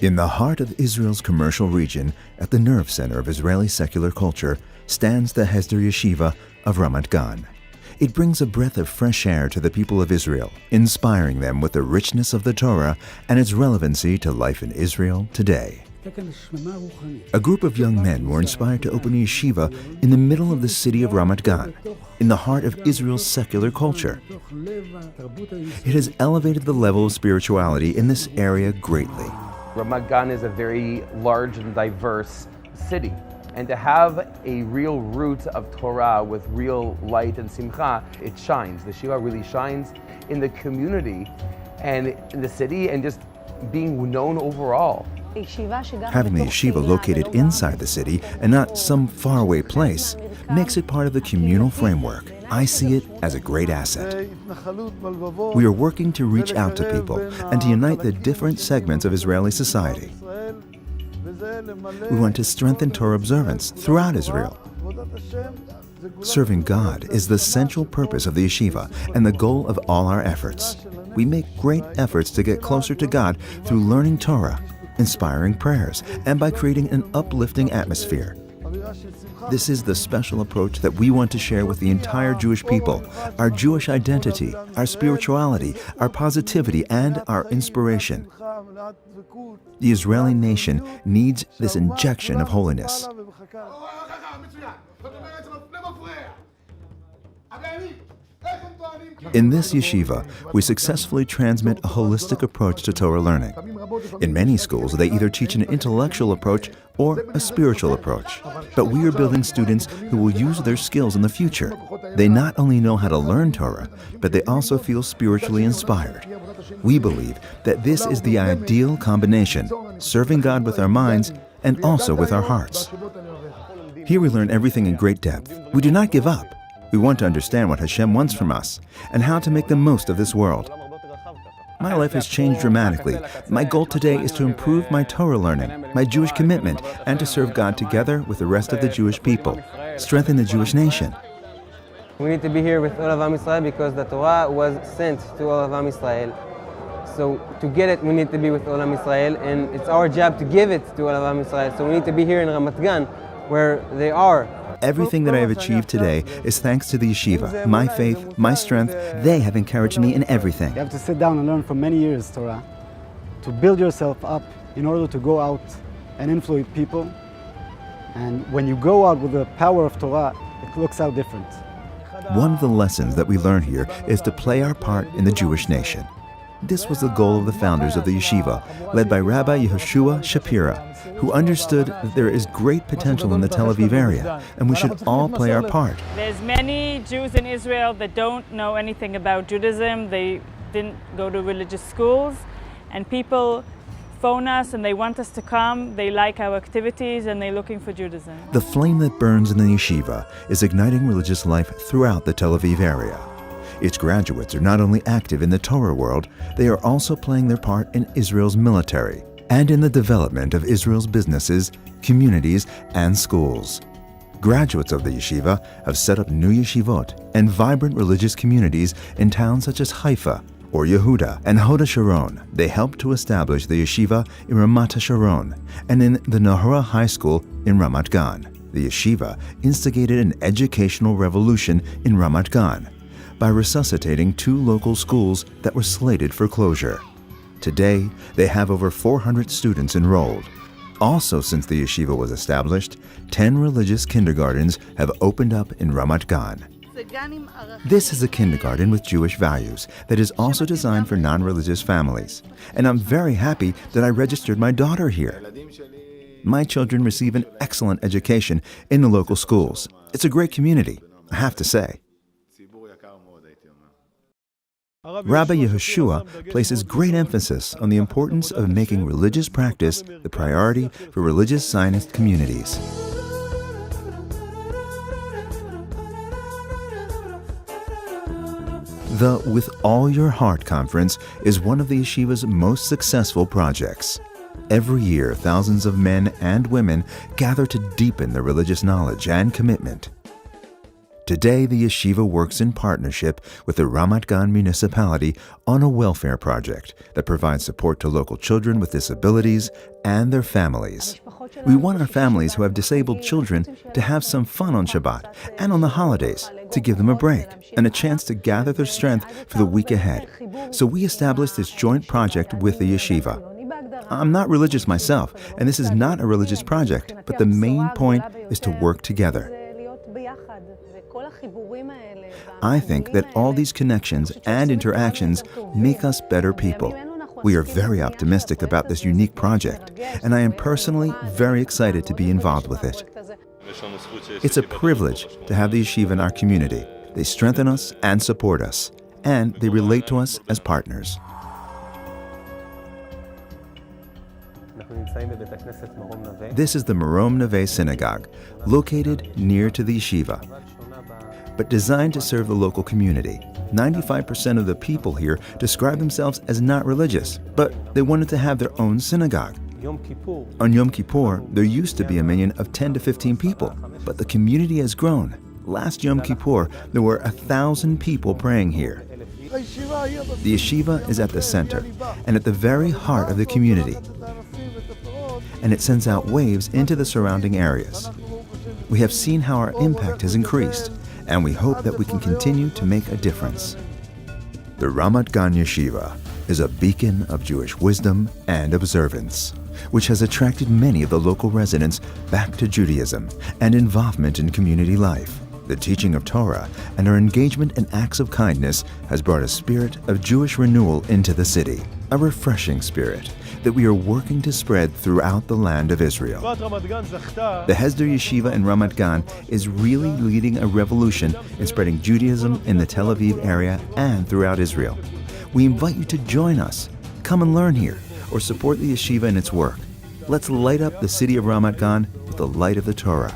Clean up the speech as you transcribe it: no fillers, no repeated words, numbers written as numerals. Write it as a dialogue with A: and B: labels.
A: In the heart of Israel's commercial region, at the nerve center of Israeli secular culture, stands the Hesder yeshiva of Ramat Gan. It brings a breath of fresh air to the people of Israel, inspiring them with the richness of the Torah and its relevancy to life in Israel today. A group of young men were inspired to open a yeshiva in the middle of the city of Ramat Gan, in the heart of Israel's secular culture. It has elevated the level of spirituality in this area greatly.
B: Ramat Gan is a very large and diverse city, and to have a real root of Torah with real light and simcha, it shines. The yeshiva really shines in the community and in the city and just being known overall.
A: Having the yeshiva located inside the city and not some faraway place makes it part of the communal framework. I see it as a great asset. We are working to reach out to people and to unite the different segments of Israeli society. We want to strengthen Torah observance throughout Israel. Serving God is the central purpose of the yeshiva and the goal of all our efforts. We make great efforts to get closer to God through learning Torah, inspiring prayers, and by creating an uplifting atmosphere. This is the special approach that we want to share with the entire Jewish people, our Jewish identity, our spirituality, our positivity, and our inspiration. The Israeli nation needs this injection of holiness. In this yeshiva, we successfully transmit a holistic approach to Torah learning. In many schools, they either teach an intellectual approach or a spiritual approach. But we are building students who will use their skills in the future. They not only know how to learn Torah, but they also feel spiritually inspired. We believe that this is the ideal combination, serving God with our minds and also with our hearts. Here we learn everything in great depth. We do not give up. We want to understand what Hashem wants from us and how to make the most of this world. My life has changed dramatically. My goal today is to improve my Torah learning, my Jewish commitment, and to serve God together with the rest of the Jewish people, strengthen the Jewish nation.
C: We need to be here with all of Am Yisrael because the Torah was sent to all of Am Yisrael. So to get it, we need to be with all Am Yisrael, and it's our job to give it to all of Am Yisrael. So we need to be here in Ramat Gan, where they are.
A: Everything that I have achieved today is thanks to the yeshiva. My faith, my strength, they have encouraged me in everything.
D: You have to sit down and learn for many years Torah, to build yourself up in order to go out and influence people. And when you go out with the power of Torah, it looks out different.
A: One of the lessons that we learn here is to play our part in the Jewish nation. This was the goal of the founders of the yeshiva, led by Rabbi Yehoshua Shapira, who understood that there is great potential in the Tel Aviv area, and we should all play our part.
E: There's many Jews in Israel that don't know anything about Judaism. They didn't go to religious schools, and people phone us and they want us to come. They like our activities and they're looking for Judaism.
A: The flame that burns in the yeshiva is igniting religious life throughout the Tel Aviv area. Its graduates are not only active in the Torah world, they are also playing their part in Israel's military and in the development of Israel's businesses, communities, and schools. Graduates of the yeshiva have set up new yeshivot and vibrant religious communities in towns such as Haifa, or Yehuda, and Hod HaSharon. They helped to establish the yeshiva in Ramat HaSharon and in the Nahora High School in Ramat Gan. The yeshiva instigated an educational revolution in Ramat Gan by resuscitating 2 local schools that were slated for closure. Today, they have over 400 students enrolled. Also, since the yeshiva was established, 10 religious kindergartens have opened up in Ramat Gan. This is a kindergarten with Jewish values that is also designed for non-religious families. And I'm very happy that I registered my daughter here. My children receive an excellent education in the local schools. It's a great community, I have to say. Rabbi Yehoshua places great emphasis on the importance of making religious practice the priority for religious Zionist communities. The With All Your Heart Conference is one of the yeshiva's most successful projects. Every year, thousands of men and women gather to deepen their religious knowledge and commitment. Today, the yeshiva works in partnership with the Ramat Gan municipality on a welfare project that provides support to local children with disabilities and their families. We want our families who have disabled children to have some fun on Shabbat and on the holidays, to give them a break and a chance to gather their strength for the week ahead. So we established this joint project with the yeshiva. I'm not religious myself, and this is not a religious project, but the main point is to work together. I think that all these connections and interactions make us better people. We are very optimistic about this unique project, and I am personally very excited to be involved with it. It's a privilege to have the yeshiva in our community. They strengthen us and support us, and they relate to us as partners. This is the Marom Neve Synagogue, located near to the yeshiva, but designed to serve the local community. 95% of the people here describe themselves as not religious, but they wanted to have their own synagogue. On Yom Kippur, there used to be a minyan of 10 to 15 people, but the community has grown. Last Yom Kippur, there were 1,000 people praying here. The yeshiva is at the center and at the very heart of the community, and it sends out waves into the surrounding areas. We have seen how our impact has increased, and we hope that we can continue to make a difference. The Ramat Gan Yeshiva is a beacon of Jewish wisdom and observance, which has attracted many of the local residents back to Judaism and involvement in community life. The teaching of Torah and our engagement in acts of kindness has brought a spirit of Jewish renewal into the city, a refreshing spirit that we are working to spread throughout the land of Israel. The Hesder Yeshiva in Ramat Gan is really leading a revolution in spreading Judaism in the Tel Aviv area and throughout Israel. We invite you to join us. Come and learn here or support the yeshiva in its work. Let's light up the city of Ramat Gan with the light of the Torah.